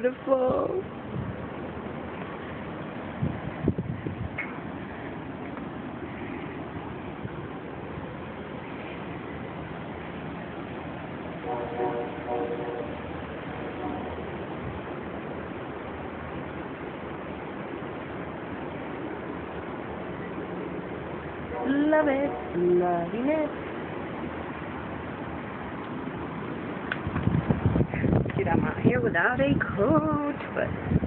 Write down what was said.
beautiful. Love it, loving it. Get out my hair without a coat, but